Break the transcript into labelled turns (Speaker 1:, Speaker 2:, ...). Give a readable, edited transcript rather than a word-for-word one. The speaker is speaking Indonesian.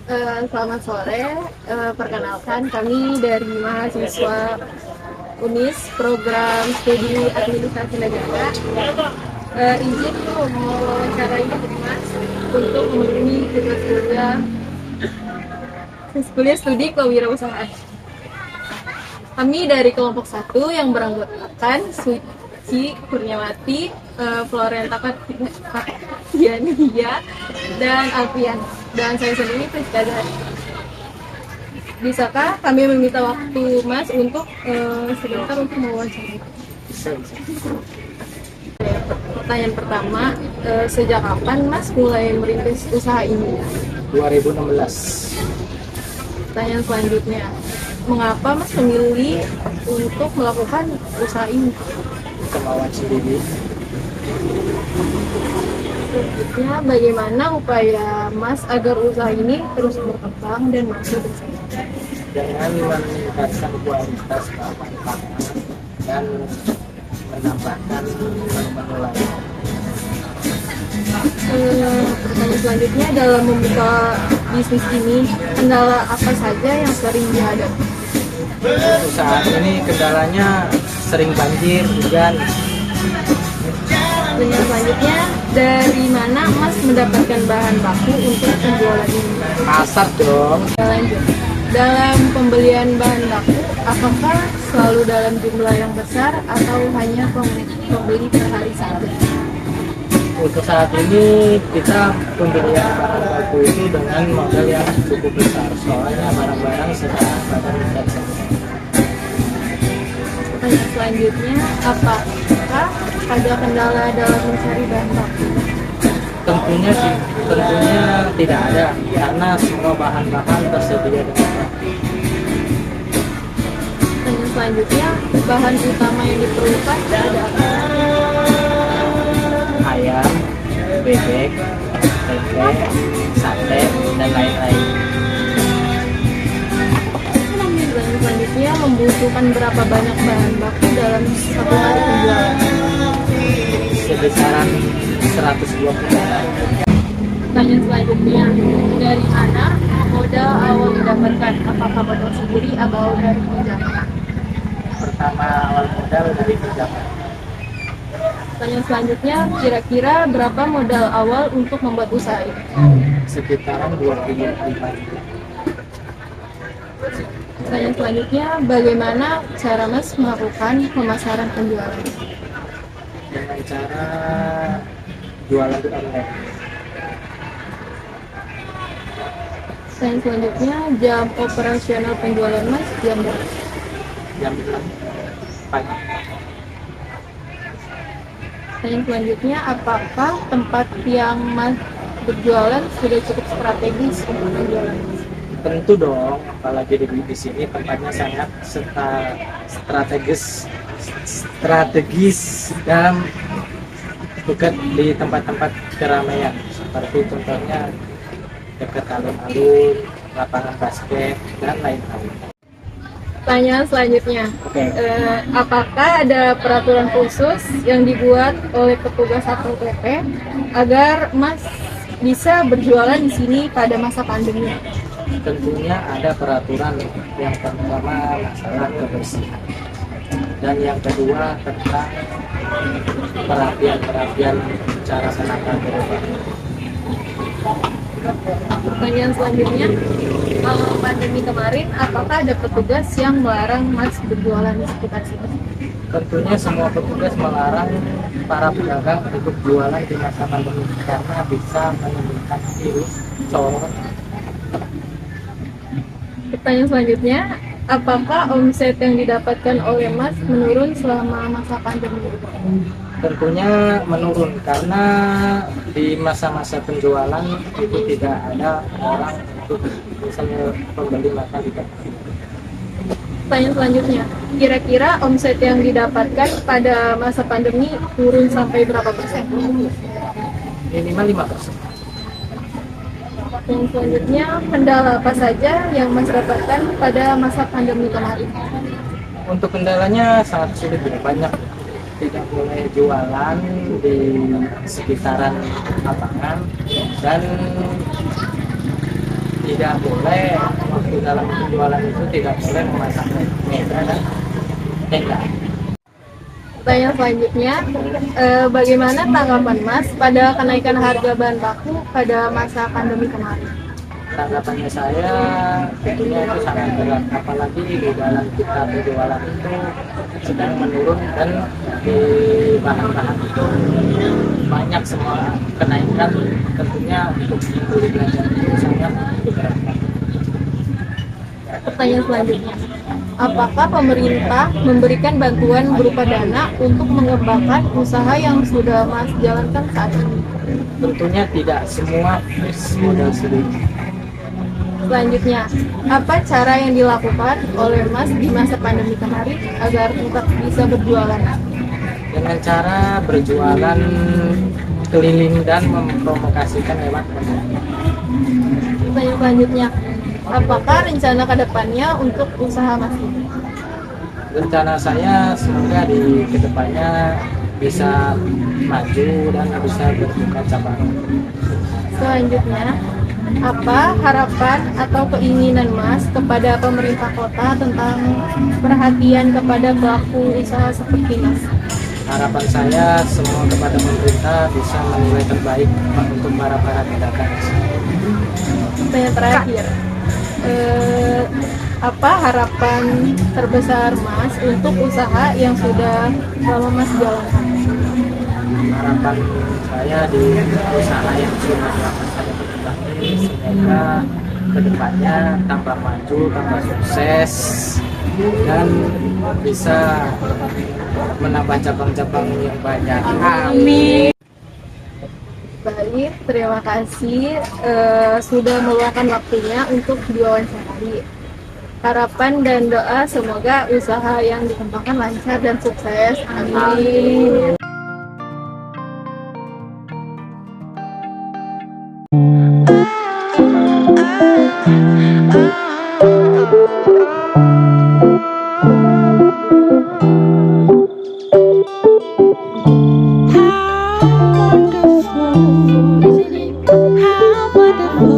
Speaker 1: Selamat sore. Perkenalkan kami dari mahasiswa UNIS program studi administrasi negara. Izin mewawancarai Mas untuk memenuhi tugas kuliah studi kewirausahaan. Kami dari kelompok 1 yang beranggotakan Suci Kurniawati, Florenta Katiania, dan Alfian. Dan saya sendiri Priska Zahari. Bisakah kami meminta waktu Mas untuk sebentar untuk mewawancarai? Pertanyaan pertama, sejak kapan Mas mulai merintis usaha ini?
Speaker 2: 2016.
Speaker 1: Pertanyaan selanjutnya, mengapa Mas memilih untuk melakukan usaha ini?
Speaker 2: Kemauan sendiri.
Speaker 1: Selanjutnya, bagaimana upaya Mas agar usaha ini terus berkembang dan maju bersama?
Speaker 2: Dengan meningkatkan kualitas bahan pangan dan menambahkan menu-menu lain.
Speaker 1: Pertanyaan selanjutnya, dalam membuka bisnis ini, kendala apa saja yang sering dihadapi?
Speaker 2: Untuk saat ini kendalanya sering banjir, hujan.
Speaker 1: Pertanyaan selanjutnya, dari mana Mas mendapatkan bahan baku untuk penjualan ini?
Speaker 2: Pasar dong.
Speaker 1: Lanjut. Dalam pembelian bahan baku, apakah selalu dalam jumlah yang besar atau hanya pembeli per hari saja?
Speaker 2: Untuk saat ini kita pembelian bahan baku itu dengan modal yang cukup besar, soalnya barang-barang sekarang pada meningkat.
Speaker 1: Pertanyaan selanjutnya, apakah ada kendala dalam mencari bahan baku?
Speaker 2: Tentunya tidak ada, karena semua bahan-bahan tersedia dengan rapi.
Speaker 1: Pertanyaan selanjutnya, bahan utama yang diperlukan ada apa?
Speaker 2: Ayam, bebek, tempe, sate, dan lain-lain.
Speaker 1: Pertanyaan selanjutnya, membutuhkan berapa banyak bahan baku dalam satu hari penjualan?
Speaker 2: Sebesaran 120.
Speaker 1: Pertanyaan selanjutnya, dari mana modal awal didapatkan? Apakah modal sendiri atau dari pinjaman?
Speaker 2: Pertama, awal modal dari pinjaman.
Speaker 1: Pertanyaan selanjutnya, kira-kira berapa modal awal untuk membuat usaha ini?
Speaker 2: Sekitaran 25.
Speaker 1: Pertanyaan selanjutnya, bagaimana cara Mas melakukan pemasaran penjualan?
Speaker 2: Dengan cara jualan di online.
Speaker 1: Pertanyaan selanjutnya, jam operasional penjualan Mas jam berapa?
Speaker 2: Jam 6 pagi.
Speaker 1: Pertanyaan selanjutnya, apakah tempat yang Mas berjualan sudah cukup strategis untuk penjualan?
Speaker 2: Tentu dong, apalagi di sini tempatnya sangat strategis dan dekat di tempat-tempat keramaian, seperti contohnya dekat alun-alun, lapangan basket, dan lain-lain.
Speaker 1: Pertanyaan selanjutnya,
Speaker 2: Oke.
Speaker 1: apakah ada peraturan khusus yang dibuat oleh petugas Satpol PP agar Mas bisa berjualan di sini pada masa pandemi?
Speaker 2: Tentunya ada peraturan, yang pertama masalah kebersihan, dan yang kedua tentang perapian cara menata gerobak.
Speaker 1: Pertanyaan selanjutnya, kalau pandemi kemarin, apakah ada petugas yang melarang Mas berjualan di sekitar sini?
Speaker 2: Tentunya semua petugas melarang para pedagang untuk jualan di masa pandemi karena bisa menimbulkan virus corona.
Speaker 1: Pertanyaan selanjutnya, apakah omset yang didapatkan oleh Mas menurun selama masa pandemi?
Speaker 2: Tentunya menurun karena di masa-masa penjualan itu tidak ada orang untuk misalnya pembeli makan di tempat.
Speaker 1: Pertanyaan selanjutnya, kira-kira omset yang didapatkan pada masa pandemi turun sampai berapa persen?
Speaker 2: Minimal 5%.
Speaker 1: Yang selanjutnya, kendala apa saja yang Mas dapatkan pada masa pandemi kemarin?
Speaker 2: Untuk kendalanya sangat sulit, banyak, tidak boleh jualan di sekitaran lapangan dan tidak boleh waktu dalam penjualan itu tidak boleh memasang meja dan tenda.
Speaker 1: Pertanyaan selanjutnya, bagaimana tanggapan Mas pada kenaikan harga bahan baku pada masa pandemi kemarin?
Speaker 2: Tanggapannya saya tentunya itu sangat berat, apalagi di dalam kita penjualan itu sedang menurun dan di bahan-bahan itu banyak semua kenaikan, tentunya untuk membeli belanja itu sangat berat.
Speaker 1: Pertanyaan selanjutnya, apakah pemerintah memberikan bantuan berupa dana untuk mengembangkan usaha yang sudah Mas jalankan saat ini?
Speaker 2: Tentunya tidak semua fresh modal sendiri.
Speaker 1: Selanjutnya, apa cara yang dilakukan oleh Mas di masa pandemi kemarin agar tetap bisa berjualan?
Speaker 2: Dengan cara berjualan keliling dan mempromosikan lewat media.
Speaker 1: Pertanyaan selanjutnya, apakah rencana ke depannya untuk usaha Mas ini?
Speaker 2: Rencana saya semoga di kedepannya bisa maju dan bisa berbuka cabang.
Speaker 1: Selanjutnya, apa harapan atau keinginan Mas kepada pemerintah kota tentang perhatian kepada pelaku usaha seperti Mas?
Speaker 2: Harapan saya semua kepada pemerintah bisa menilai terbaik untuk para pedagang.
Speaker 1: Pertanyaan terakhir, apa harapan terbesar Mas untuk usaha yang sudah lama Mas jalankan?
Speaker 2: Harapan saya di usaha yang sudah lama saya berkembang semoga kedepannya tambah maju, tambah sukses dan bisa menambah cabang-cabang yang banyak. Amin.
Speaker 1: Baik, terima kasih sudah meluangkan waktunya untuk diwawancarai. Harapan dan doa semoga usaha yang dikembangkan lancar dan sukses. Amin.
Speaker 3: How wonderful, how wonderful.